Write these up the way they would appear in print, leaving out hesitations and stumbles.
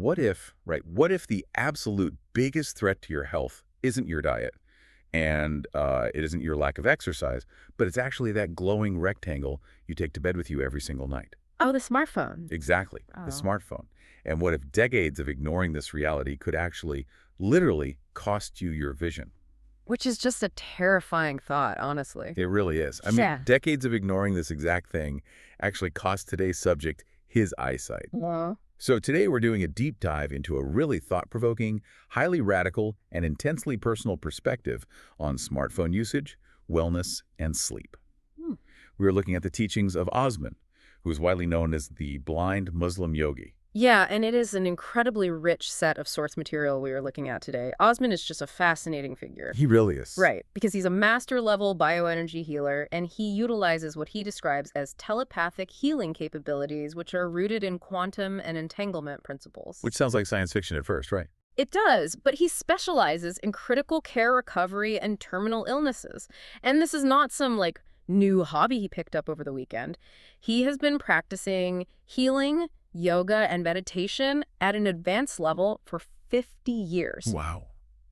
what if the absolute biggest threat to your health isn't your diet and it isn't your lack of exercise, but it's actually that glowing rectangle you take to bed with you every single night? Oh, the smartphone. Exactly, the Oh. smartphone. And what if decades of ignoring this reality could actually, literally, cost you your vision? Which is just a terrifying thought, honestly. It really is. I mean, Yeah. decades of ignoring this exact thing actually cost today's subject his eyesight. Well, So today we're doing a deep dive into a really thought-provoking, highly radical, and intensely personal perspective on smartphone usage, wellness, and sleep. Hmm. We're looking at the teachings of Osman, who is widely known as the Blind Muslim Yogi. yeah, and it is an incredibly rich set of source material we are looking at today. Osman is just a fascinating figure. He really is. Right, because he's a master-level bioenergy healer, and he utilizes what he describes as telepathic healing capabilities, which are rooted in quantum and entanglement principles. Which sounds like science fiction at first, right? It does, but he specializes in critical care recovery and terminal illnesses. And this is not some, new hobby he picked up over the weekend. He has been practicing healing, yoga, and meditation at an advanced level for 50 years. Wow.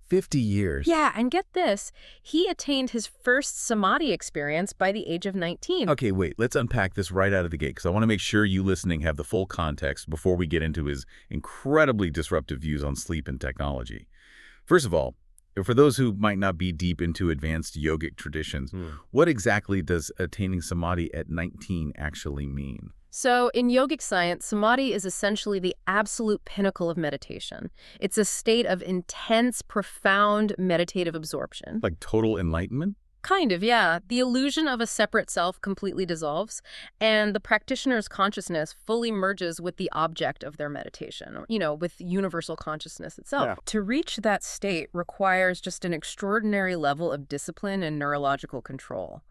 50 years. Yeah, and get this, he attained his first samadhi experience by the age of 19. Okay, wait, let's unpack this right out of the gate, because I want to make sure you listening have the full context before we get into his incredibly disruptive views on sleep and technology. First of all, for those who might not be deep into advanced yogic traditions, what exactly does attaining samadhi at 19 actually mean? So, in yogic science, samadhi is essentially the absolute pinnacle of meditation. It's a state of intense, profound meditative absorption. Like total enlightenment? Kind of, yeah. The illusion of a separate self completely dissolves, and the practitioner's consciousness fully merges with the object of their meditation, or, with universal consciousness itself. Yeah. To reach that state requires just an extraordinary level of discipline and neurological control.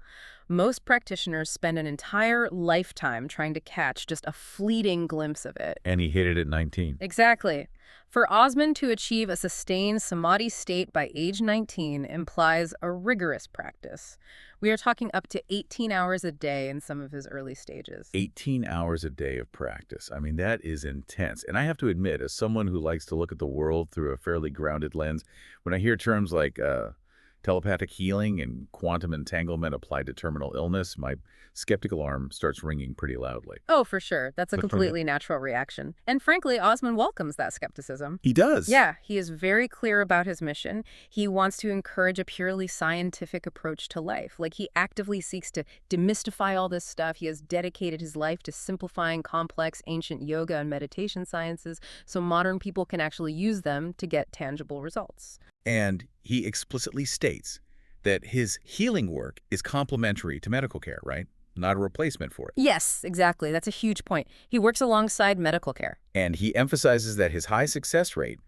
Most practitioners spend an entire lifetime trying to catch just a fleeting glimpse of it. And he hit it at 19. Exactly. For Osman to achieve a sustained samadhi state by age 19 implies a rigorous practice. We are talking up to 18 hours a day in some of his early stages. 18 hours a day of practice. I mean, that is intense. And I have to admit, as someone who likes to look at the world through a fairly grounded lens, when I hear terms like telepathic healing and quantum entanglement applied to terminal illness, my skeptical arm starts ringing pretty loudly. Oh, for sure. That's a But from completely natural reaction. And frankly, Osman welcomes that skepticism. He does. Yeah, he is very clear about his mission. He wants to encourage a purely scientific approach to life. He actively seeks to demystify all this stuff. He has dedicated his life to simplifying complex ancient yoga and meditation sciences so modern people can actually use them to get tangible results. And he explicitly states that his healing work is complementary to medical care, right? Not a replacement for it. Yes, exactly. That's a huge point. He works alongside medical care. And he emphasizes that his high success rate,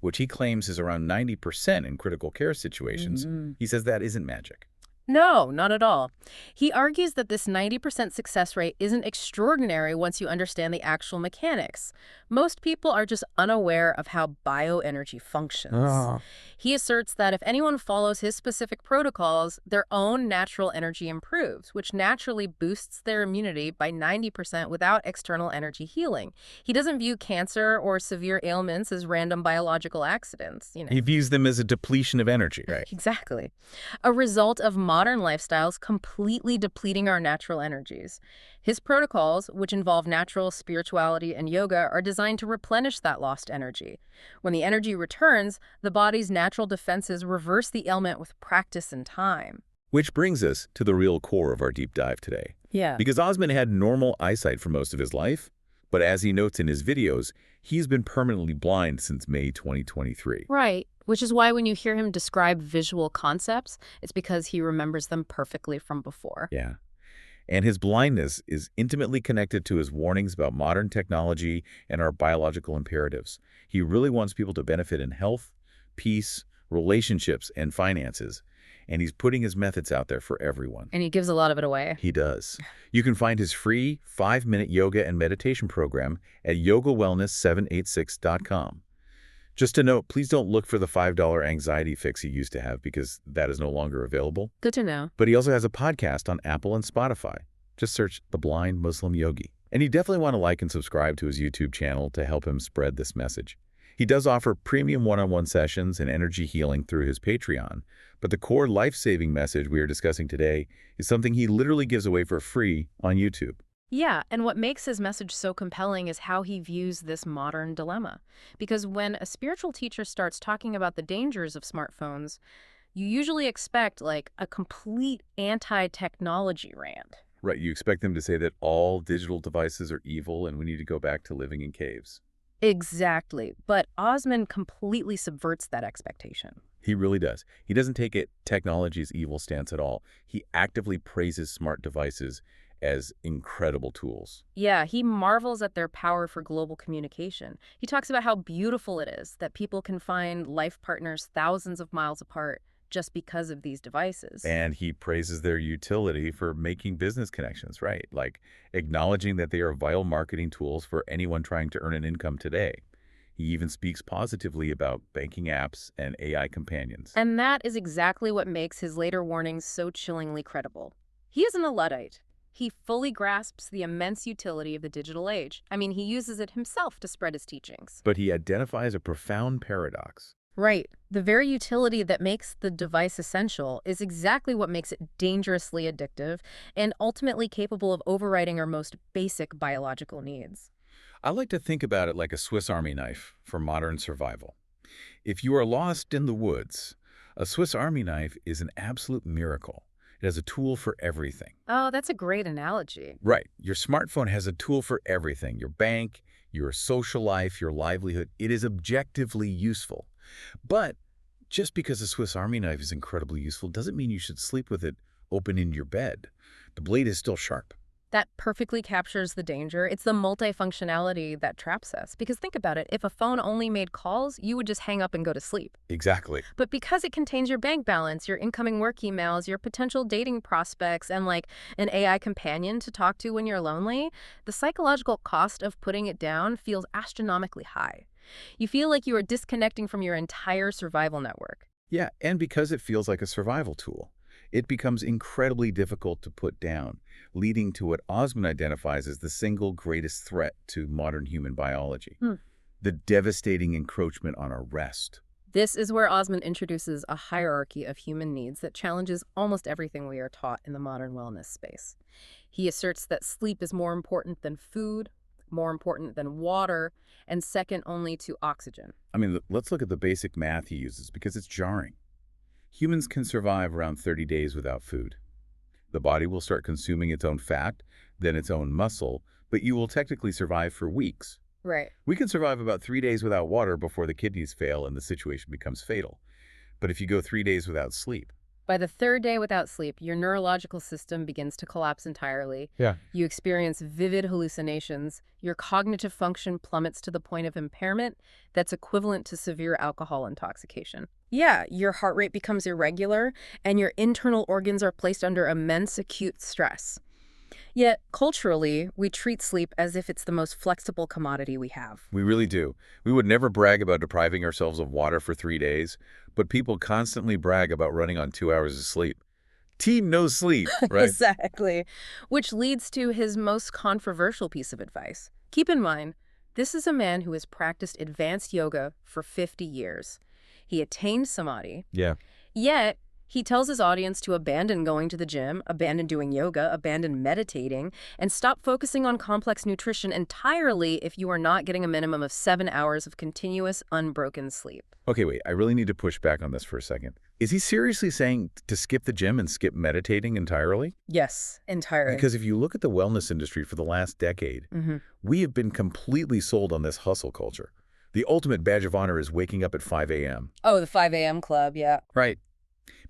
which he claims is around 90% in critical care situations, he says that isn't magic. No, not at all. He argues that this 90% success rate isn't extraordinary once you understand the actual mechanics. Most people are just unaware of how bioenergy functions. He asserts that if anyone follows his specific protocols, their own natural energy improves, which naturally boosts their immunity by 90% without external energy healing. He doesn't view cancer or severe ailments as random biological accidents. He views them as a depletion of energy, right? Exactly. A result of modern lifestyles completely depleting our natural energies. His protocols, which involve natural spirituality and yoga, are designed to replenish that lost energy. When the energy returns, the body's natural defenses reverse the ailment with practice and time. Which brings us to the real core of our deep dive today. Yeah. Because Osman had normal eyesight for most of his life, but as he notes in his videos, he's been permanently blind since May 2023. Right. Which is why when you hear him describe visual concepts, it's because he remembers them perfectly from before. Yeah. And his blindness is intimately connected to his warnings about modern technology and our biological imperatives. He really wants people to benefit in health, peace, relationships, and finances. And he's putting his methods out there for everyone. And he gives a lot of it away. He does. You can find his free 5-minute yoga and meditation program at yogawellness786.com. Just a note, please don't look for the $5 anxiety fix he used to have because that is no longer available. Good to know. But he also has a podcast on Apple and Spotify. Just search The Blind Muslim Yogi. And you definitely want to like and subscribe to his YouTube channel to help him spread this message. He does offer premium one-on-one sessions and energy healing through his Patreon, but the core life-saving message we are discussing today is something he literally gives away for free on YouTube. Yeah, and what makes his message so compelling is how he views this modern dilemma. Because when a spiritual teacher starts talking about the dangers of smartphones, you usually expect like a complete anti-technology rant. Right, you expect them to say that all digital devices are evil and we need to go back to living in caves. Exactly. But Osman completely subverts that expectation. He really does. He doesn't take it technology's evil stance at all. He actively praises smart devices as incredible tools. Yeah, he marvels at their power for global communication. He talks about how beautiful it is that people can find life partners thousands of miles apart just because of these devices. And he praises their utility for making business connections, right? Like acknowledging that they are vital marketing tools for anyone trying to earn an income today. He even speaks positively about banking apps and AI companions. And that is exactly what makes his later warnings so chillingly credible. He isn't a Luddite. He fully grasps the immense utility of the digital age. I mean, he uses it himself to spread his teachings. But he identifies a profound paradox. Right. The very utility that makes the device essential is exactly what makes it dangerously addictive and ultimately capable of overriding our most basic biological needs. I like to think about it like a Swiss Army knife for modern survival. If you are lost in the woods, a Swiss Army knife is an absolute miracle. It has a tool for everything. Oh, that's a great analogy. Right. Your smartphone has a tool for everything. Your bank, your social life, your livelihood. It is objectively useful. But just because a Swiss Army knife is incredibly useful doesn't mean you should sleep with it open in your bed. The blade is still sharp. That perfectly captures the danger. It's the multifunctionality that traps us. Because think about it, if a phone only made calls, you would just hang up and go to sleep. Exactly. But because it contains your bank balance, your incoming work emails, your potential dating prospects, and like an AI companion to talk to when you're lonely, the psychological cost of putting it down feels astronomically high. You feel like you are disconnecting from your entire survival network. Yeah, and because it feels like a survival tool, it becomes incredibly difficult to put down, leading to what Osman identifies as the single greatest threat to modern human biology, the devastating encroachment on our rest. This is where Osman introduces a hierarchy of human needs that challenges almost everything we are taught in the modern wellness space. He asserts that sleep is more important than food, more important than water, and second only to oxygen. I mean, let's look at the basic math he uses because it's jarring. Humans can survive around 30 days without food. The body will start consuming its own fat, then its own muscle, but you will technically survive for weeks. Right. We can survive about 3 days without water before the kidneys fail and the situation becomes fatal. But if you go 3 days without sleep, By the third day without sleep, your neurological system begins to collapse entirely. yeah, You experience vivid hallucinations. Your cognitive function plummets to the point of impairment that's equivalent to severe alcohol intoxication. Yeah, your heart rate becomes irregular, and your internal organs are placed under immense acute stress. Yet, culturally, we treat sleep as if it's the most flexible commodity we have. we really do. We would never brag about depriving ourselves of water for 3 days, but people constantly brag about running on 2 hours of sleep. Team no sleep, right? Exactly. Which leads to his most controversial piece of advice. Keep in mind, this is a man who has practiced advanced yoga for 50 years. He attained samadhi, Yeah. yet he tells his audience to abandon going to the gym, abandon doing yoga, abandon meditating, and stop focusing on complex nutrition entirely if you are not getting a minimum of 7 hours of continuous, unbroken sleep. Okay, wait, I really need to push back on this for a second. Is he seriously saying to skip the gym and skip meditating entirely? Yes, entirely. Because if you look at the wellness industry for the last decade, we have been completely sold on this hustle culture. The ultimate badge of honor is waking up at 5 a.m. Oh, the 5 a.m. club, yeah. Right.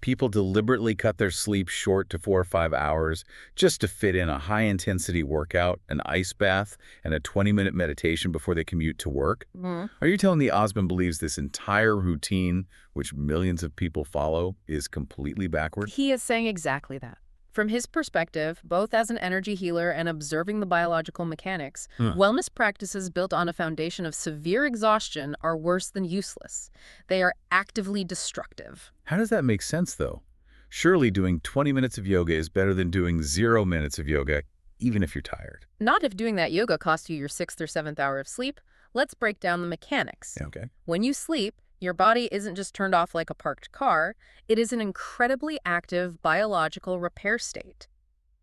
People deliberately cut their sleep short to 4 or 5 hours just to fit in a high-intensity workout, an ice bath, and a 20-minute meditation before they commute to work. Are you telling me Osman believes this entire routine, which millions of people follow, is completely backward? He is saying exactly that. From his perspective, both as an energy healer and observing the biological mechanics, wellness practices built on a foundation of severe exhaustion are worse than useless. They are actively destructive. How does that make sense, though? Surely doing 20 minutes of yoga is better than doing 0 minutes of yoga. even if you're tired. Not if doing that yoga costs you your 6th or 7th hour of sleep. Let's break down the mechanics. Okay. When you sleep, your body isn't just turned off like a parked car. It is an incredibly active biological repair state.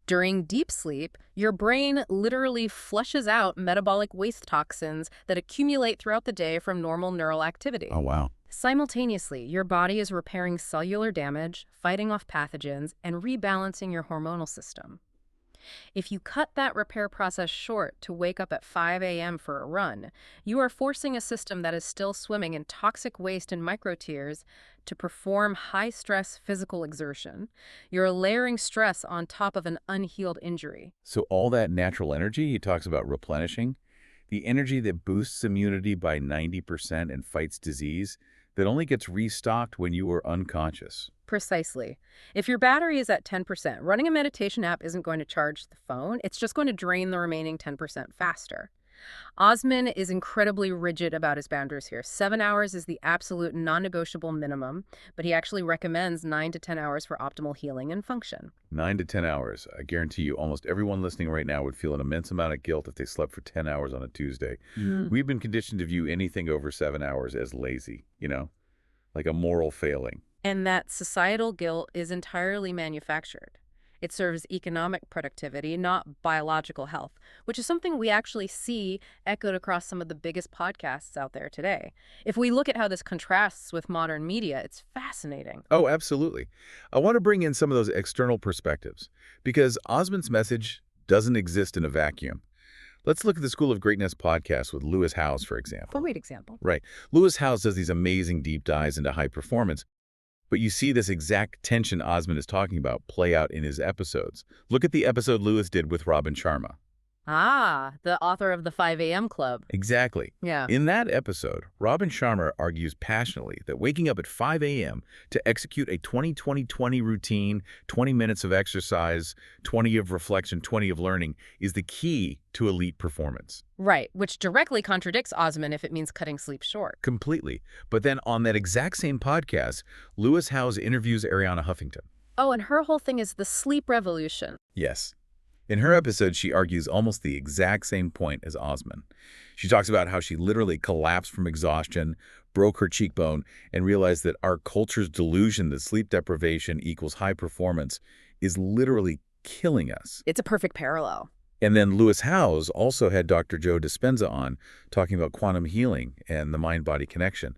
During deep sleep, your brain literally flushes out metabolic waste toxins that accumulate throughout the day from normal neural activity. Oh, wow. Simultaneously, your body is repairing cellular damage, fighting off pathogens, and rebalancing your hormonal system. If you cut that repair process short to wake up at 5 a.m. for a run, you are forcing a system that is still swimming in toxic waste and microtears to perform high-stress physical exertion. You're layering stress on top of an unhealed injury. So all that natural energy he talks about replenishing, the energy that boosts immunity by 90% and fights disease, that only gets restocked when you are unconscious. Precisely. If your battery is at 10%, running a meditation app isn't going to charge the phone. It's just going to drain the remaining 10% faster. Osman is incredibly rigid about his boundaries here. 7 hours is the absolute non-negotiable minimum, but he actually recommends 9 to 10 hours for optimal healing and function. 9 to 10 hours. I guarantee you almost everyone listening right now would feel an immense amount of guilt if they slept for 10 hours on a Tuesday. We've been conditioned to view anything over 7 hours as lazy, like a moral failing. And that societal guilt is entirely manufactured. It serves economic productivity, not biological health, which is something we actually see echoed across some of the biggest podcasts out there today. If we look at how this contrasts with modern media, it's fascinating. Oh, absolutely. I want to bring in some of those external perspectives, because Osman's message doesn't exist in a vacuum. Let's look at the School of Greatness podcast with Lewis Howes, for example. Great example. Right. Lewis Howes does these amazing deep dives into high performance, but you see this exact tension Osman is talking about play out in his episodes. Look at the episode Lewis did with Robin Sharma. Ah, the author of the 5 a.m. Club. Exactly. Yeah. In that episode, Robin Sharma argues passionately that waking up at 5 a.m. to execute a 20-20-20 routine, 20 minutes of exercise, 20 of reflection, 20 of learning, is the key to elite performance. Right, which directly contradicts Osman if it means cutting sleep short. Completely. But then on that exact same podcast, Lewis Howes interviews Arianna Huffington. Oh, and her whole thing is the sleep revolution. Yes. In her episode, she argues almost the exact same point as Osman. She talks about how she literally collapsed from exhaustion, broke her cheekbone, and realized that our culture's delusion that sleep deprivation equals high performance is literally killing us. It's a perfect parallel. And then Lewis Howes also had Dr. Joe Dispenza on talking about quantum healing and the mind-body connection,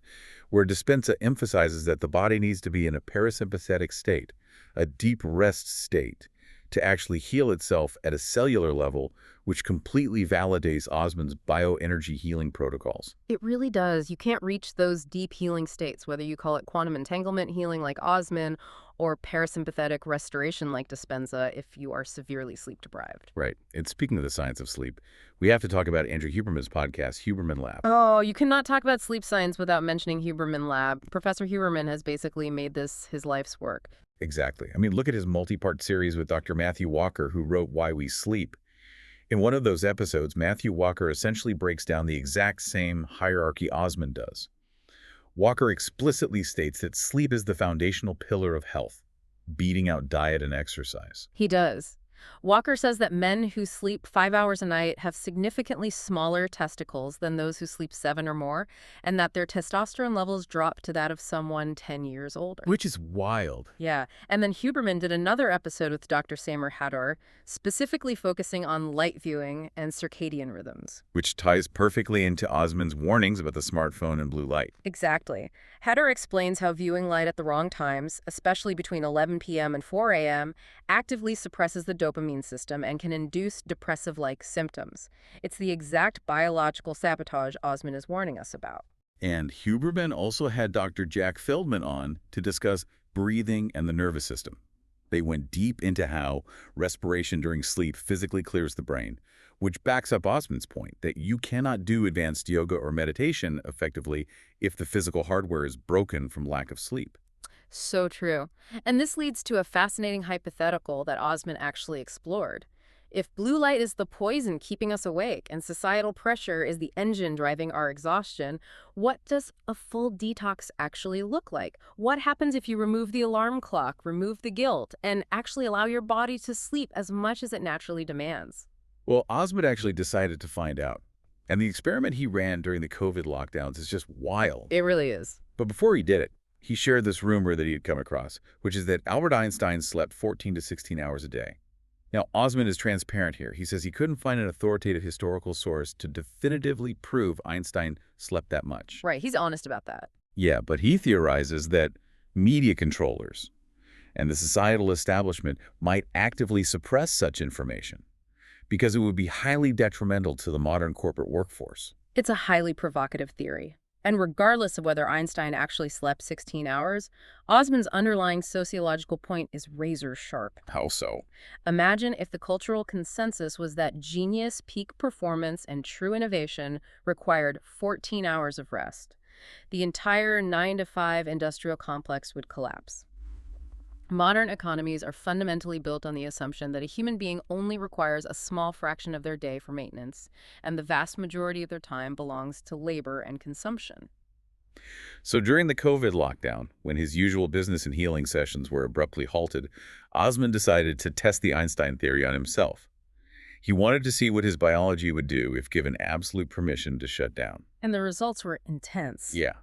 where Dispenza emphasizes that the body needs to be in a parasympathetic state, a deep rest state, to actually heal itself at a cellular level, which completely validates Osman's bioenergy healing protocols. It really does. You can't reach those deep healing states, whether you call it quantum entanglement healing like Osman or parasympathetic restoration like Dispenza, if you are severely sleep deprived. Right. And speaking of the science of sleep, we have to talk about Andrew Huberman's podcast, Huberman Lab. Oh, you cannot talk about sleep science without mentioning Huberman Lab. Professor Huberman has basically made this his life's work. Exactly. I mean, look at his multi-part series with Dr. Matthew Walker, who wrote Why We Sleep. In one of those episodes, Matthew Walker essentially breaks down the exact same hierarchy Osman does. Walker explicitly states that sleep is the foundational pillar of health, beating out diet and exercise. He does. Walker says that men who sleep 5 hours a night have significantly smaller testicles than those who sleep 7 or more, and that their testosterone levels drop to that of someone 10 years older. Which is wild. Yeah, and then Huberman did another episode with Dr. Samer Hadar, specifically focusing on light viewing and circadian rhythms. Which ties perfectly into Osman's warnings about the smartphone and blue light. Exactly. Hadar explains how viewing light at the wrong times, especially between 11 p.m. and 4 a.m., actively suppresses the dopamine system and can induce depressive-like symptoms. It's the exact biological sabotage Osman is warning us about. And Huberman also had Dr. Jack Feldman on to discuss breathing and the nervous system. They went deep into how respiration during sleep physically clears the brain, which backs up Osman's point that you cannot do advanced yoga or meditation effectively if the physical hardware is broken from lack of sleep. So true. And this leads to a fascinating hypothetical that Osman actually explored. If blue light is the poison keeping us awake and societal pressure is the engine driving our exhaustion, what does a full detox actually look like? What happens if you remove the alarm clock, remove the guilt, and actually allow your body to sleep as much as it naturally demands? Well, Osman actually decided to find out. And the experiment he ran during the COVID lockdowns is just wild. It really is. But before he did it, he shared this rumor that he had come across, which is that Albert Einstein slept 14 to 16 hours a day. Now, Osman is transparent here. He says he couldn't find an authoritative historical source to definitively prove Einstein slept that much. Right, he's honest about that. Yeah, but he theorizes that media controllers and the societal establishment might actively suppress such information because it would be highly detrimental to the modern corporate workforce. It's a highly provocative theory. And regardless of whether Einstein actually slept 16 hours, Osman's underlying sociological point is razor sharp. How so? Imagine if the cultural consensus was that genius, peak performance, and true innovation required 14 hours of rest. The entire 9-to-5 industrial complex would collapse. Modern economies are fundamentally built on the assumption that a human being only requires a small fraction of their day for maintenance, and the vast majority of their time belongs to labor and consumption. So during the COVID lockdown, when his usual business and healing sessions were abruptly halted, Osman decided to test the Einstein theory on himself. He wanted to see what his biology would do if given absolute permission to shut down. And the results were intense. Yeah.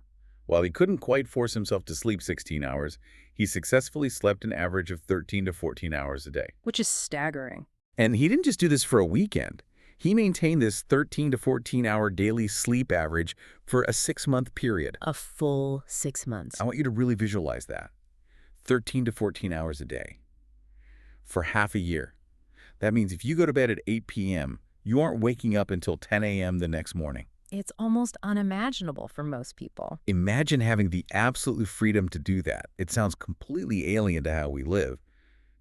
While he couldn't quite force himself to sleep 16 hours, he successfully slept an average of 13 to 14 hours a day. Which is staggering. And he didn't just do this for a weekend. He maintained this 13 to 14-hour daily sleep average for a 6-month period. A full 6 months. I want you to really visualize that. 13 to 14 hours a day for half a year. That means if you go to bed at 8 p.m., you aren't waking up until 10 a.m. the next morning. It's almost unimaginable for most people. Imagine having the absolute freedom to do that. It sounds completely alien to how we live.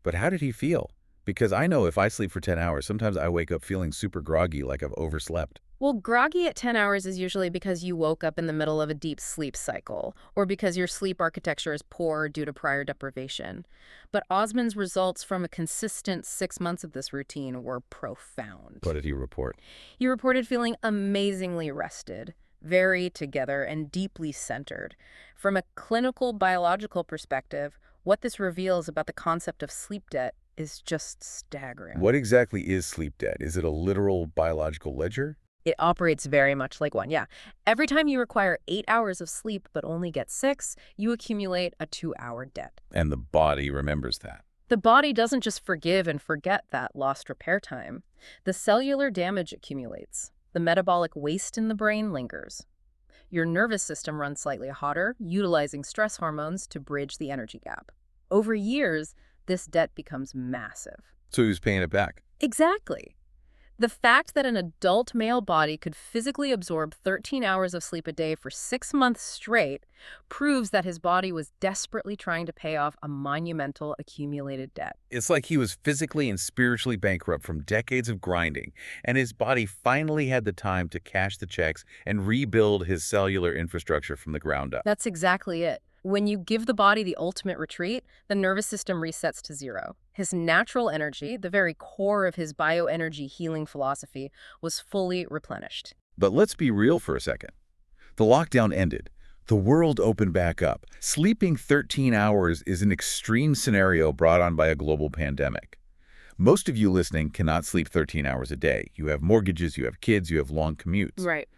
But how did he feel? Because I know if I sleep for 10 hours, sometimes I wake up feeling super groggy, like I've overslept. Well, groggy at 10 hours is usually because you woke up in the middle of a deep sleep cycle, or because your sleep architecture is poor due to prior deprivation. But Osman's results from a consistent 6 months of this routine were profound. What did he report? He reported feeling amazingly rested, very together, and deeply centered. From a clinical biological perspective, what this reveals about the concept of sleep debt is just staggering. What exactly is sleep debt? Is it a literal biological ledger? It operates very much like one, yeah. Every time you require 8 hours of sleep but only get 6, you accumulate a 2-hour debt. And the body remembers that. The body doesn't just forgive and forget that lost repair time. The cellular damage accumulates. The metabolic waste in the brain lingers. Your nervous system runs slightly hotter, utilizing stress hormones to bridge the energy gap. Over years, this debt becomes massive. So he was paying it back. Exactly. The fact that an adult male body could physically absorb 13 hours of sleep a day for 6 months straight proves that his body was desperately trying to pay off a monumental accumulated debt. It's like he was physically and spiritually bankrupt from decades of grinding, and his body finally had the time to cash the checks and rebuild his cellular infrastructure from the ground up. That's exactly it. When you give the body the ultimate retreat, the nervous system resets to zero. His natural energy, the very core of his bioenergy healing philosophy, was fully replenished. But let's be real for a second. The lockdown ended. The world opened back up. Sleeping 13 hours is an extreme scenario brought on by a global pandemic. Most of you listening cannot sleep 13 hours a day. You have mortgages, you have kids, you have long commutes. Right.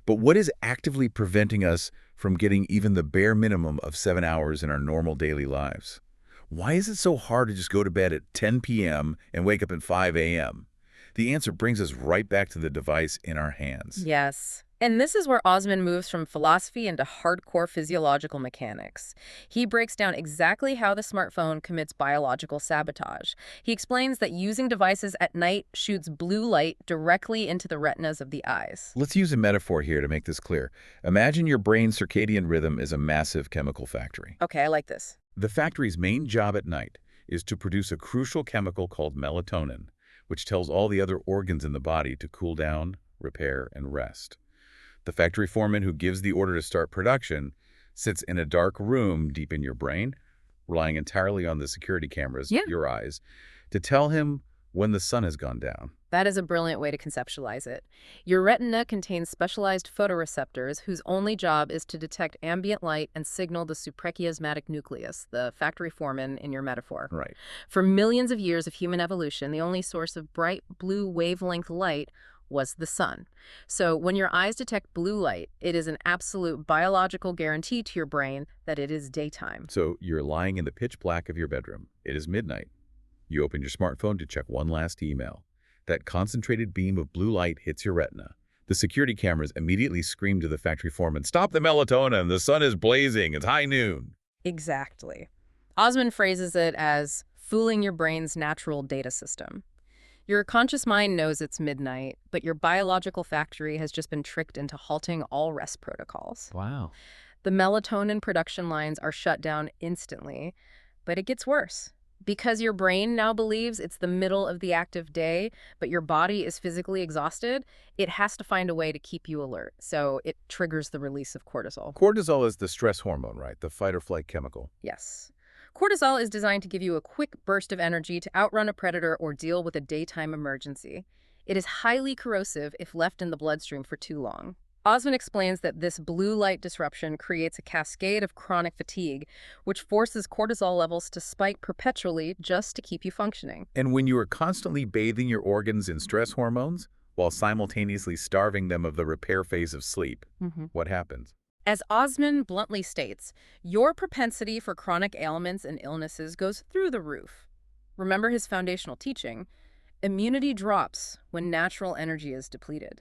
But what is actively preventing us from getting even the bare minimum of 7 hours in our normal daily lives? Why is it so hard to just go to bed at 10 p.m. and wake up at 5 a.m.? The answer brings us right back to the device in our hands. Yes. And this is where Osman moves from philosophy into hardcore physiological mechanics. He breaks down exactly how the smartphone commits biological sabotage. He explains that using devices at night shoots blue light directly into the retinas of the eyes. Let's use a metaphor here to make this clear. Imagine your brain's circadian rhythm is a massive chemical factory. Okay, I like this. The factory's main job at night is to produce a crucial chemical called melatonin, which tells all the other organs in the body to cool down, repair, and rest. The factory foreman who gives the order to start production sits in a dark room deep in your brain, relying entirely on the security cameras, Yeah. your eyes, to tell him when the sun has gone down. That is a brilliant way to conceptualize it. Your retina contains specialized photoreceptors whose only job is to detect ambient light and signal the suprachiasmatic nucleus, the factory foreman in your metaphor. Right. For millions of years of human evolution, the only source of bright blue wavelength light was the sun. So when your eyes detect blue light, it is an absolute biological guarantee to your brain that it is daytime. So you're lying in the pitch black of your bedroom. It is midnight. You open your smartphone to check one last email. That concentrated beam of blue light hits your retina. The security cameras immediately scream to the factory foreman, "Stop the melatonin! The sun is blazing! It's high noon!" Exactly. Osman phrases it as fooling your brain's natural data system. Your conscious mind knows it's midnight, but your biological factory has just been tricked into halting all rest protocols. Wow. The melatonin production lines are shut down instantly, but it gets worse. Because your brain now believes it's the middle of the active day, but your body is physically exhausted, it has to find a way to keep you alert. So it triggers the release of cortisol. Cortisol is the stress hormone, right? The fight or flight chemical. Yes. Cortisol is designed to give you a quick burst of energy to outrun a predator or deal with a daytime emergency. It is highly corrosive if left in the bloodstream for too long. Osman explains that this blue light disruption creates a cascade of chronic fatigue, which forces cortisol levels to spike perpetually just to keep you functioning. And when you are constantly bathing your organs in stress hormones, while simultaneously starving them of the repair phase of sleep, what happens? As Osman bluntly states, your propensity for chronic ailments and illnesses goes through the roof. Remember his foundational teaching: immunity drops when natural energy is depleted.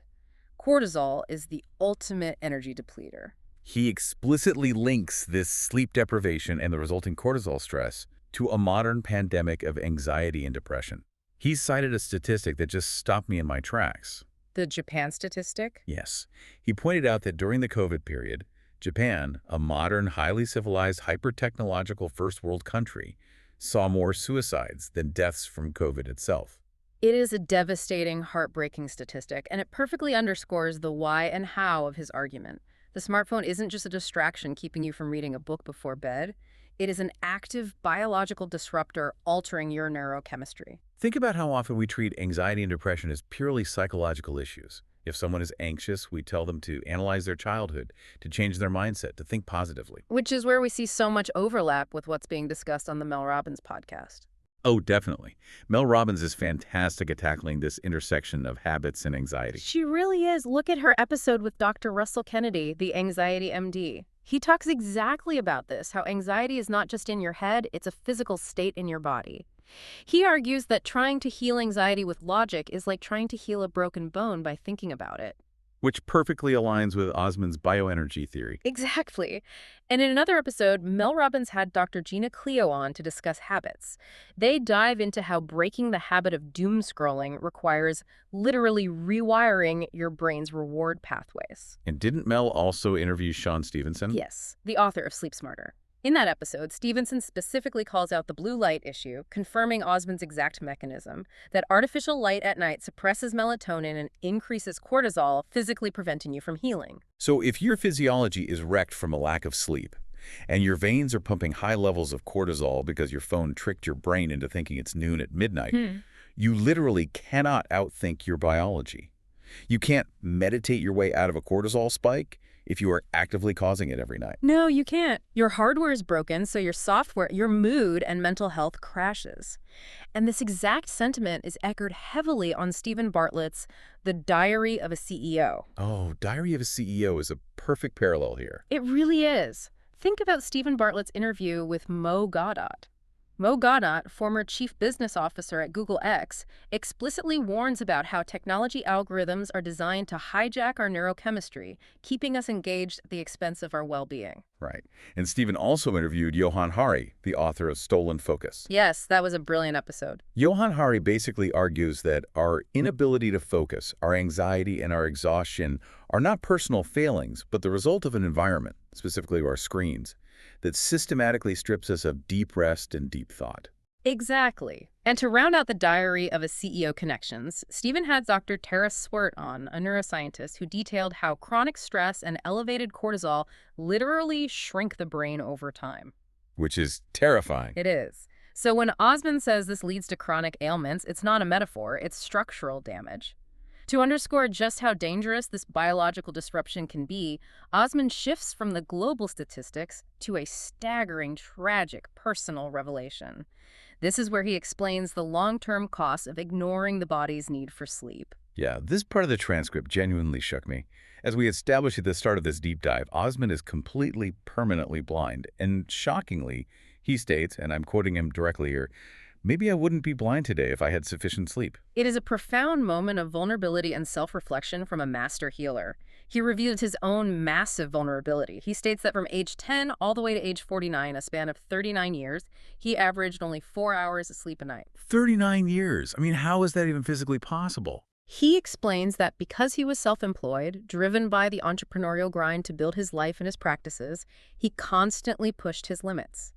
Cortisol is the ultimate energy depleter. He explicitly links this sleep deprivation and the resulting cortisol stress to a modern pandemic of anxiety and depression. He cited a statistic that just stopped me in my tracks. The Japan statistic? Yes. He pointed out that during the COVID period, Japan, a modern, highly civilized, hyper-technological first world country, saw more suicides than deaths from COVID itself. It is a devastating, heartbreaking statistic, and it perfectly underscores the why and how of his argument. The smartphone isn't just a distraction keeping you from reading a book before bed. It is an active biological disruptor altering your neurochemistry. Think about how often we treat anxiety and depression as purely psychological issues. If someone is anxious, we tell them to analyze their childhood, to change their mindset, to think positively. Which is where we see so much overlap with what's being discussed on the Mel Robbins podcast. Oh, definitely. Mel Robbins is fantastic at tackling this intersection of habits and anxiety. She really is. Look at her episode with Dr. Russell Kennedy, the Anxiety MD. He talks exactly about this, how anxiety is not just in your head, it's a physical state in your body. He argues that trying to heal anxiety with logic is like trying to heal a broken bone by thinking about it. Which perfectly aligns with Osman's bioenergy theory. Exactly. And in another episode, Mel Robbins had Dr. Gina Cleo on to discuss habits. They dive into how breaking the habit of doom scrolling requires literally rewiring your brain's reward pathways. And didn't Mel also interview Sean Stevenson? Yes, the author of Sleep Smarter. In that episode, Stevenson specifically calls out the blue light issue, confirming Osman's exact mechanism, that artificial light at night suppresses melatonin and increases cortisol, physically preventing you from healing. So if your physiology is wrecked from a lack of sleep, and your veins are pumping high levels of cortisol because your phone tricked your brain into thinking it's noon at midnight, you literally cannot outthink your biology. You can't meditate your way out of a cortisol spike if you are actively causing it every night. No, you can't. Your hardware is broken, so your software, your mood, and mental health crashes. And this exact sentiment is echoed heavily on Stephen Bartlett's The Diary of a CEO. Oh, Diary of a CEO is a perfect parallel here. It really is. Think about Stephen Bartlett's interview with Mo Gaudat. Mo Gaudat, former chief business officer at Google X, explicitly warns about how technology algorithms are designed to hijack our neurochemistry, keeping us engaged at the expense of our well-being. Right. And Stephen also interviewed Johan Hari, the author of Stolen Focus. Yes, that was a brilliant episode. Johan Hari basically argues that our inability to focus, our anxiety, and our exhaustion are not personal failings, but the result of an environment, specifically our screens, that systematically strips us of deep rest and deep thought. Exactly. And to round out the Diary of a CEO connections, Stephen had Dr. Tara Swart on, a neuroscientist who detailed how chronic stress and elevated cortisol literally shrink the brain over time. Which is terrifying. It is. So when Osman says this leads to chronic ailments, it's not a metaphor, it's structural damage. To underscore just how dangerous this biological disruption can be, Osman shifts from the global statistics to a staggering, tragic personal revelation. This is where he explains the long-term costs of ignoring the body's need for sleep. Yeah, this part of the transcript genuinely shook me. As we established at the start of this deep dive, Osman is completely, permanently blind. And shockingly, he states, and I'm quoting him directly here, maybe I wouldn't be blind today if I had sufficient sleep. It is a profound moment of vulnerability and self-reflection from a master healer. He reveals his own massive vulnerability. He states that from age 10 all the way to age 49, a span of 39 years, he averaged only 4 hours of sleep a night. 39 years. I mean, how is that even physically possible? He explains that because he was self-employed, driven by the entrepreneurial grind to build his life and his practices, he constantly pushed his limits.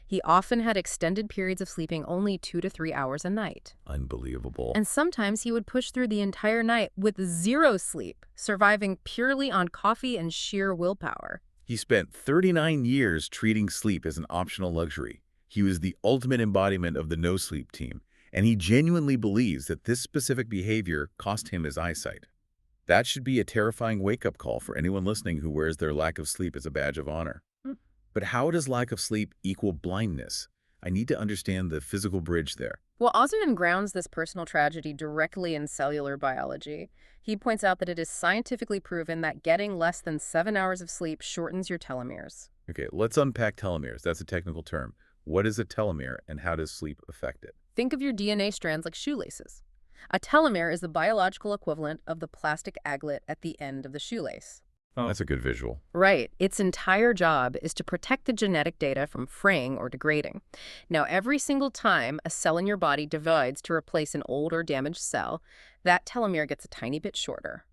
He often had extended periods of sleeping only 2 to 3 hours a night. Unbelievable. And sometimes he would push through the entire night with zero sleep, surviving purely on coffee and sheer willpower. He spent 39 years treating sleep as an optional luxury. He was the ultimate embodiment of the no-sleep team, and he genuinely believes that this specific behavior cost him his eyesight. That should be a terrifying wake-up call for anyone listening who wears their lack of sleep as a badge of honor. But how does lack of sleep equal blindness? I need to understand the physical bridge there. Well, Osman grounds this personal tragedy directly in cellular biology. He points out that it is scientifically proven that getting less than 7 hours of sleep shortens your telomeres. Okay, let's unpack telomeres. That's a technical term. What is a telomere and how does sleep affect it? Think of your DNA strands like shoelaces. A telomere is the biological equivalent of the plastic aglet at the end of the shoelace. Oh, that's a good visual. Right. Its entire job is to protect the genetic data from fraying or degrading. Now, every single time a cell in your body divides to replace an old or damaged cell, that telomere gets a tiny bit shorter.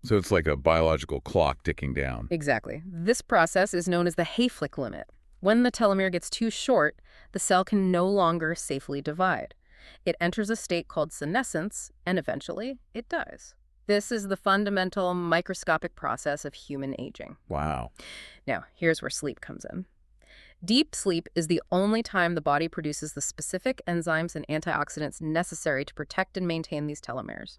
So it's like a biological clock ticking down. Exactly. This process is known as the Hayflick limit. When the telomere gets too short, the cell can no longer safely divide. It enters a state called senescence, and eventually it dies. This is the fundamental microscopic process of human aging. Wow. Now, here's where sleep comes in. Deep sleep is the only time the body produces the specific enzymes and antioxidants necessary to protect and maintain these telomeres.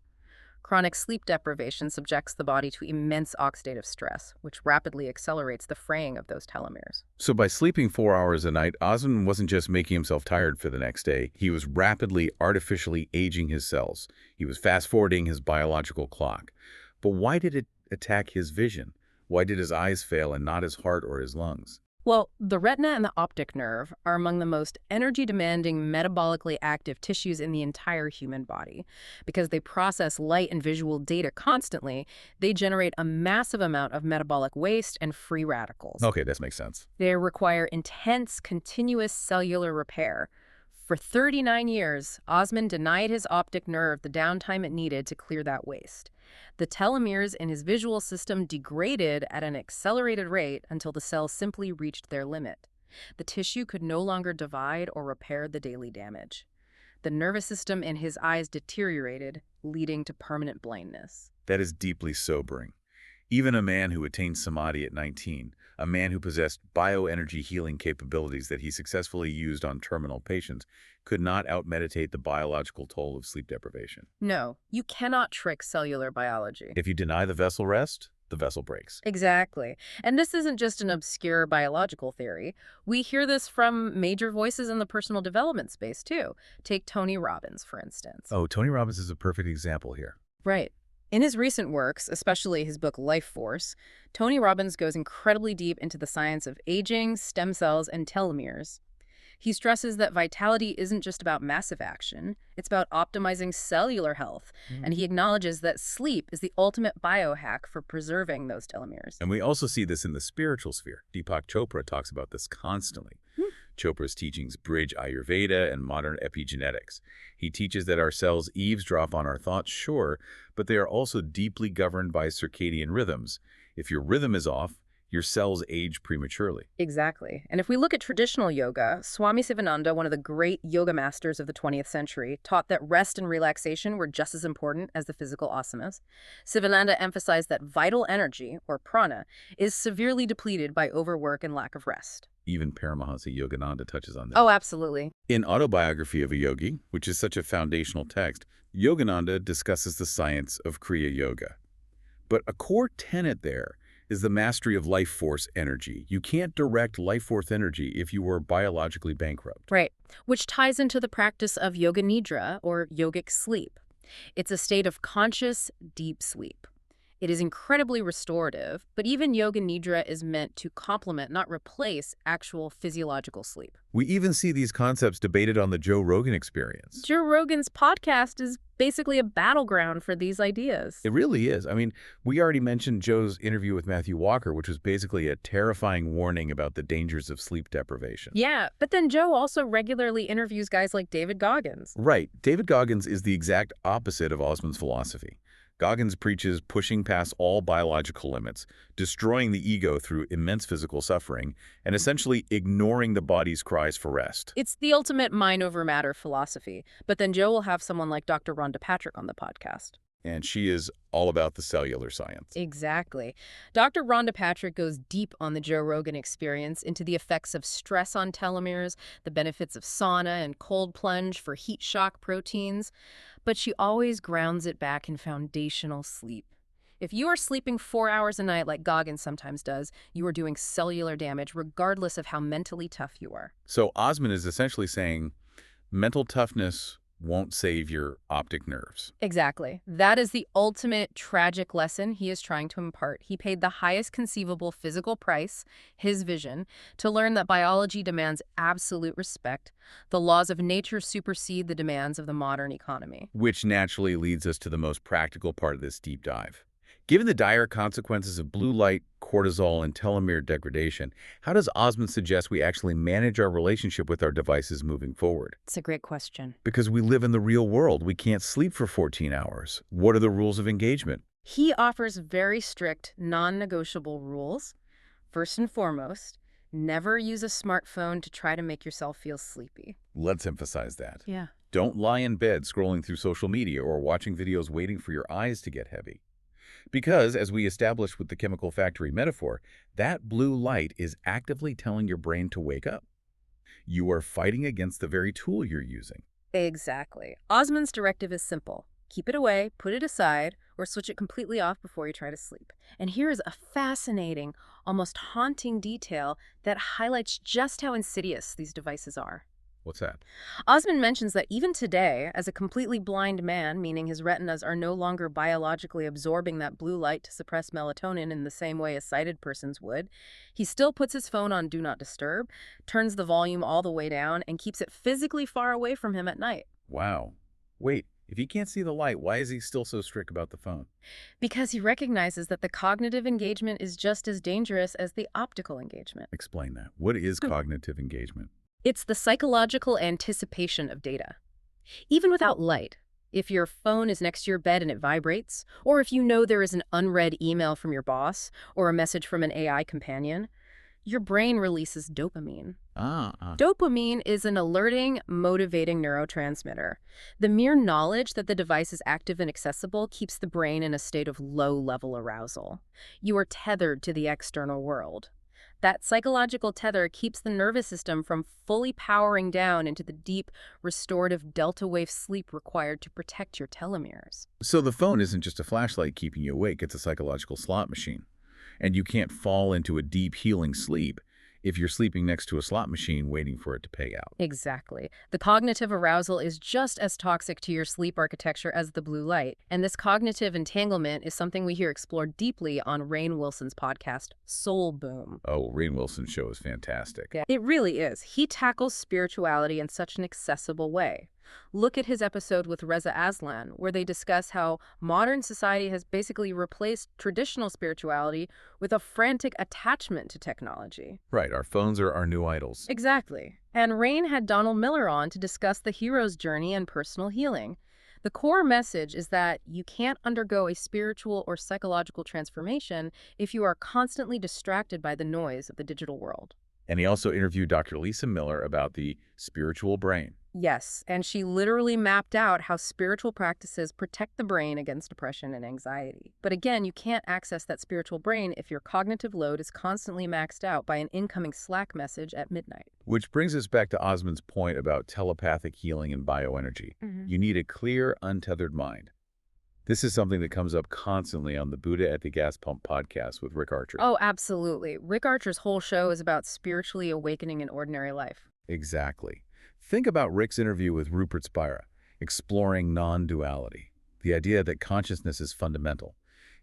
Chronic sleep deprivation subjects the body to immense oxidative stress, which rapidly accelerates the fraying of those telomeres. So by sleeping 4 hours a night, Osman wasn't just making himself tired for the next day. He was rapidly, artificially aging his cells. He was fast-forwarding his biological clock. But why did it attack his vision? Why did his eyes fail and not his heart or his lungs? Well, the retina and the optic nerve are among the most energy-demanding, metabolically active tissues in the entire human body. Because they process light and visual data constantly, they generate a massive amount of metabolic waste and free radicals. Okay, this makes sense. They require intense, continuous cellular repair. For 39 years, Osman denied his optic nerve the downtime it needed to clear that waste. The telomeres in his visual system degraded at an accelerated rate until the cells simply reached their limit. The tissue could no longer divide or repair the daily damage. The nervous system in his eyes deteriorated, leading to permanent blindness. That is deeply sobering. Even a man who attained samadhi at 19, a man who possessed bioenergy healing capabilities that he successfully used on terminal patients, could not out-meditate the biological toll of sleep deprivation. No, you cannot trick cellular biology. If you deny the vessel rest, the vessel breaks. Exactly. And this isn't just an obscure biological theory. We hear this from major voices in the personal development space, too. Take Tony Robbins, for instance. Oh, Tony Robbins is a perfect example here. Right. In his recent works, especially his book Life Force, Tony Robbins goes incredibly deep into the science of aging, stem cells, and telomeres. He stresses that vitality isn't just about massive action, it's about optimizing cellular health, and he acknowledges that sleep is the ultimate biohack for preserving those telomeres. And we also see this in the spiritual sphere. Deepak Chopra talks about this constantly. Chopra's teachings bridge Ayurveda and modern epigenetics. He teaches that our cells eavesdrop on our thoughts, sure, but they are also deeply governed by circadian rhythms. If your rhythm is off, your cells age prematurely. Exactly. And if we look at traditional yoga, Swami Sivananda, one of the great yoga masters of the 20th century, taught that rest and relaxation were just as important as the physical asanas. Sivananda emphasized that vital energy, or prana, is severely depleted by overwork and lack of rest. Even Paramahansa Yogananda touches on this. Oh, absolutely. In Autobiography of a Yogi, which is such a foundational text, Yogananda discusses the science of Kriya Yoga. But a core tenet there is the mastery of life force energy. You can't direct life force energy if you were biologically bankrupt. Right, which ties into the practice of yoga nidra, or yogic sleep. It's a state of conscious, deep sleep. It is incredibly restorative, but even yoga nidra is meant to complement, not replace, actual physiological sleep. We even see these concepts debated on the Joe Rogan Experience. Joe Rogan's podcast is basically a battleground for these ideas. It really is. I mean, we already mentioned Joe's interview with Matthew Walker, which was basically a terrifying warning about the dangers of sleep deprivation. Yeah, but then Joe also regularly interviews guys like David Goggins. Right. David Goggins is the exact opposite of Osman's philosophy. Goggins preaches pushing past all biological limits, destroying the ego through immense physical suffering, and essentially ignoring the body's cries for rest. It's the ultimate mind over matter philosophy, but then Joe will have someone like Dr. Rhonda Patrick on the podcast. And she is all about the cellular science. Exactly. Dr. Rhonda Patrick goes deep on the Joe Rogan Experience into the effects of stress on telomeres, the benefits of sauna and cold plunge for heat shock proteins, but she always grounds it back in foundational sleep. If you are sleeping 4 hours a night like Goggins sometimes does, you are doing cellular damage regardless of how mentally tough you are. So Osman is essentially saying mental toughness won't save your optic nerves. Exactly. That is the ultimate tragic lesson he is trying to impart. He paid the highest conceivable physical price, his vision, to learn that biology demands absolute respect. The laws of nature supersede the demands of the modern economy. Which naturally leads us to the most practical part of this deep dive. Given the dire consequences of blue light, cortisol, and telomere degradation, how does Osman suggest we actually manage our relationship with our devices moving forward? It's a great question. Because we live in the real world. We can't sleep for 14 hours. What are the rules of engagement? He offers very strict, non-negotiable rules. First and foremost, never use a smartphone to try to make yourself feel sleepy. Let's emphasize that. Yeah. Don't lie in bed scrolling through social media or watching videos waiting for your eyes to get heavy. Because, as we established with the chemical factory metaphor, that blue light is actively telling your brain to wake up. You are fighting against the very tool you're using. Exactly. Osman's directive is simple. Keep it away, put it aside, or switch it completely off before you try to sleep. And here is a fascinating, almost haunting detail that highlights just how insidious these devices are. What's that? Osman mentions that even today, as a completely blind man, meaning his retinas are no longer biologically absorbing that blue light to suppress melatonin in the same way a sighted person's would, he still puts his phone on Do Not Disturb, turns the volume all the way down, and keeps it physically far away from him at night. Wow. Wait, if he can't see the light, why is he still so strict about the phone? Because he recognizes that the cognitive engagement is just as dangerous as the optical engagement. Explain that. What is cognitive engagement? It's the psychological anticipation of data. Even without light, if your phone is next to your bed and it vibrates, or if you know there is an unread email from your boss or a message from an AI companion, your brain releases dopamine. Dopamine is an alerting, motivating neurotransmitter. The mere knowledge that the device is active and accessible keeps the brain in a state of low-level arousal. You are tethered to the external world. That psychological tether keeps the nervous system from fully powering down into the deep, restorative delta wave sleep required to protect your telomeres. So the phone isn't just a flashlight keeping you awake, it's a psychological slot machine. And you can't fall into a deep healing sleep if you're sleeping next to a slot machine waiting for it to pay out. Exactly. The cognitive arousal is just as toxic to your sleep architecture as the blue light. And this cognitive entanglement is something we hear explored deeply on Rainn Wilson's podcast, Soul Boom. Oh, Rainn Wilson's show is fantastic. Yeah, it really is. He tackles spirituality in such an accessible way. Look at his episode with Reza Aslan, where they discuss how modern society has basically replaced traditional spirituality with a frantic attachment to technology. Right, our phones are our new idols. Exactly. And Rainn had Donald Miller on to discuss the hero's journey and personal healing. The core message is that you can't undergo a spiritual or psychological transformation if you are constantly distracted by the noise of the digital world. And he also interviewed Dr. Lisa Miller about the spiritual brain. Yes, and she literally mapped out how spiritual practices protect the brain against depression and anxiety. But again, you can't access that spiritual brain if your cognitive load is constantly maxed out by an incoming Slack message at midnight. Which brings us back to Osman's point about telepathic healing and bioenergy. You need a clear, untethered mind. This is something that comes up constantly on the Buddha at the Gas Pump podcast with Rick Archer. Oh, absolutely. Rick Archer's whole show is about spiritually awakening in ordinary life. Exactly. Think about Rick's interview with Rupert Spira, exploring non-duality, the idea that consciousness is fundamental.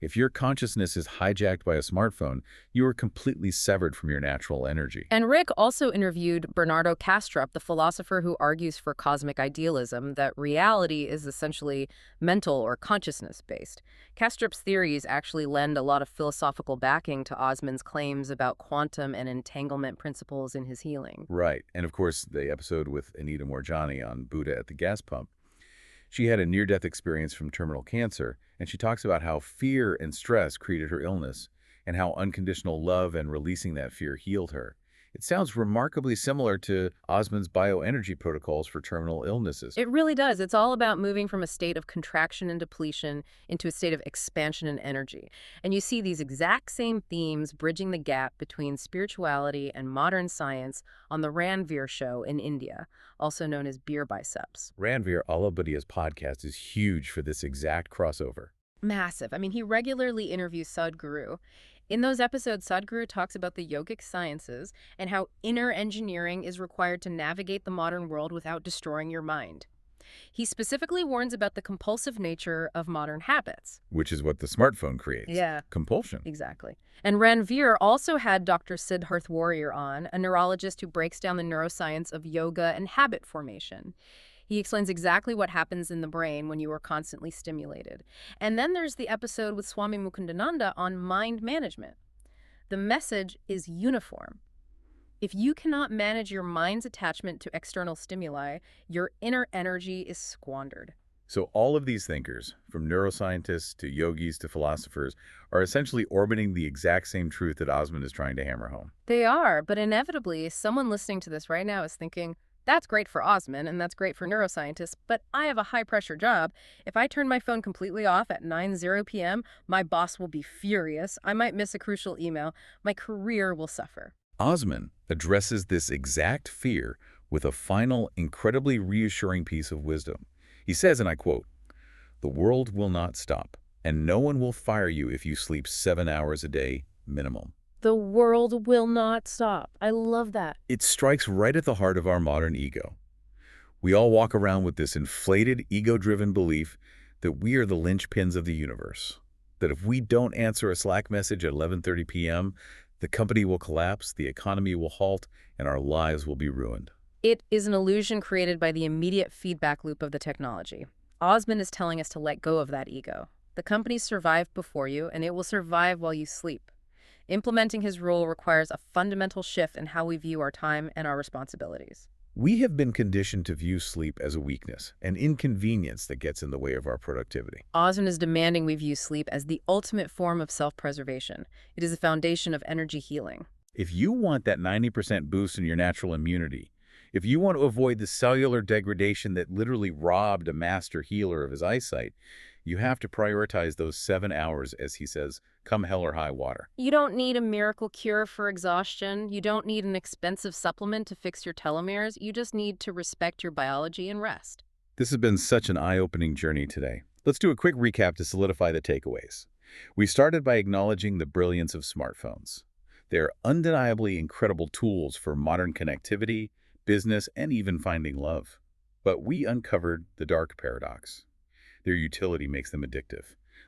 If your consciousness is hijacked by a smartphone, you are completely severed from your natural energy. And Rick also interviewed Bernardo Kastrup, the philosopher who argues for cosmic idealism, that reality is essentially mental or consciousness-based. Kastrup's theories actually lend a lot of philosophical backing to Osman's claims about quantum and entanglement principles in his healing. Right. And of course, the episode with Anita Morjani on Buddha at the Gas Pump. She had a near-death experience from terminal cancer, and she talks about how fear and stress created her illness, and how unconditional love and releasing that fear healed her. It sounds remarkably similar to Osman's bioenergy protocols for terminal illnesses. It really does. It's all about moving from a state of contraction and depletion into a state of expansion and energy. And you see these exact same themes bridging the gap between spirituality and modern science on the Ranveer show in India, also known as Beer Biceps. Ranveer Alabadia's podcast is huge for this exact crossover. Massive. I mean, he regularly interviews Sadhguru. In those episodes, Sadhguru talks about the yogic sciences and how inner engineering is required to navigate the modern world without destroying your mind. He specifically warns about the compulsive nature of modern habits. Which is what the smartphone creates. Yeah. Compulsion. Exactly. And Ranveer also had Dr. Siddharth Warrior on, a neurologist who breaks down the neuroscience of yoga and habit formation. He explains exactly what happens in the brain when you are constantly stimulated. And then there's the episode with Swami Mukundananda on mind management. The message is uniform. If you cannot manage your mind's attachment to external stimuli, your inner energy is squandered. So all of these thinkers, from neuroscientists to yogis to philosophers, are essentially orbiting the exact same truth that Osman is trying to hammer home. They are, but inevitably, someone listening to this right now is thinking, that's great for Osman, and that's great for neuroscientists, but I have a high-pressure job. If I turn my phone completely off at 9:00 p.m., my boss will be furious. I might miss a crucial email. My career will suffer. Osman addresses this exact fear with a final, incredibly reassuring piece of wisdom. He says, and I quote, "The world will not stop, and no one will fire you if you sleep 7 hours a day minimum." The world will not stop. I love that. It strikes right at the heart of our modern ego. We all walk around with this inflated, ego-driven belief that we are the linchpins of the universe, that if we don't answer a Slack message at 11:30 p.m., the company will collapse, the economy will halt, and our lives will be ruined. It is an illusion created by the immediate feedback loop of the technology. Osman is telling us to let go of that ego. The company survived before you, and it will survive while you sleep. Implementing his rule requires a fundamental shift in how we view our time and our responsibilities. We have been conditioned to view sleep as a weakness, an inconvenience that gets in the way of our productivity. Osman is demanding we view sleep as the ultimate form of self-preservation. It is the foundation of energy healing. If you want that 90% boost in your natural immunity, if you want to avoid the cellular degradation that literally robbed a master healer of his eyesight, you have to prioritize those 7 hours, as he says, come hell or high water. You don't need a miracle cure for exhaustion. You don't need an expensive supplement to fix your telomeres. You just need to respect your biology and rest. This has been such an eye-opening journey today. Let's do a quick recap to solidify the takeaways. We started by acknowledging the brilliance of smartphones. They're undeniably incredible tools for modern connectivity, business, and even finding love. But we uncovered the dark paradox. Their utility makes them addictive,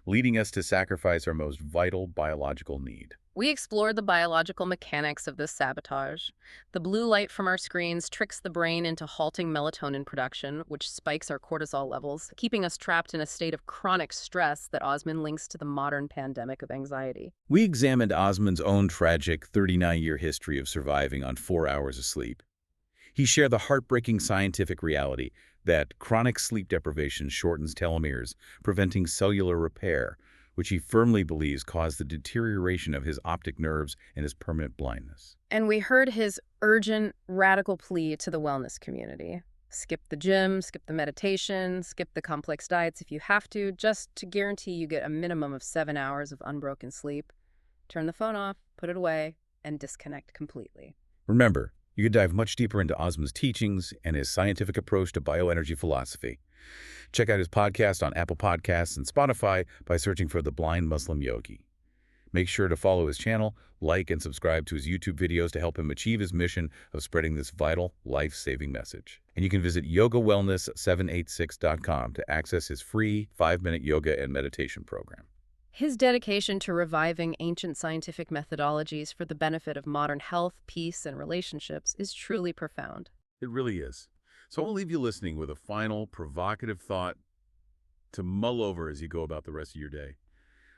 leading us to sacrifice our most vital biological need. We explored the biological mechanics of this sabotage. The blue light from our screens tricks the brain into halting melatonin production, which spikes our cortisol levels, keeping us trapped in a state of chronic stress that Osman links to the modern pandemic of anxiety. We examined Osman's own tragic 39-year history of surviving on 4 hours of sleep. He shared the heartbreaking scientific reality that chronic sleep deprivation shortens telomeres, preventing cellular repair, which he firmly believes caused the deterioration of his optic nerves and his permanent blindness. And we heard his urgent, radical plea to the wellness community. Skip the gym, skip the meditation, skip the complex diets if you have to, just to guarantee you get a minimum of 7 hours of unbroken sleep. Turn the phone off, put it away, and disconnect completely. Remember, you can dive much deeper into Osman's teachings and his scientific approach to bioenergy philosophy. Check out his podcast on Apple Podcasts and Spotify by searching for The Blind Muslim Yogi. Make sure to follow his channel, like and subscribe to his YouTube videos to help him achieve his mission of spreading this vital, life-saving message. And you can visit yogawellness786.com to access his free 5-minute yoga and meditation program. His dedication to reviving ancient scientific methodologies for the benefit of modern health, peace, and relationships is truly profound. It really is. So I'll leave you listening with a final, provocative thought to mull over as you go about the rest of your day.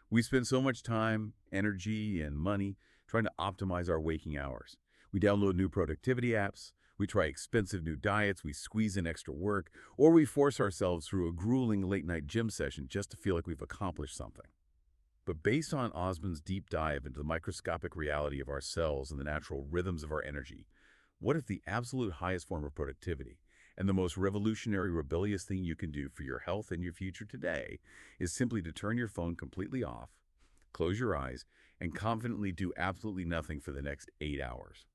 We spend so much time, energy, and money trying to optimize our waking hours. We download new productivity apps, we try expensive new diets, we squeeze in extra work, or we force ourselves through a grueling late-night gym session just to feel like we've accomplished something. But based on Osman's deep dive into the microscopic reality of our cells and the natural rhythms of our energy, what if the absolute highest form of productivity and the most revolutionary, rebellious thing you can do for your health and your future today is simply to turn your phone completely off, close your eyes, and confidently do absolutely nothing for the next 8 hours?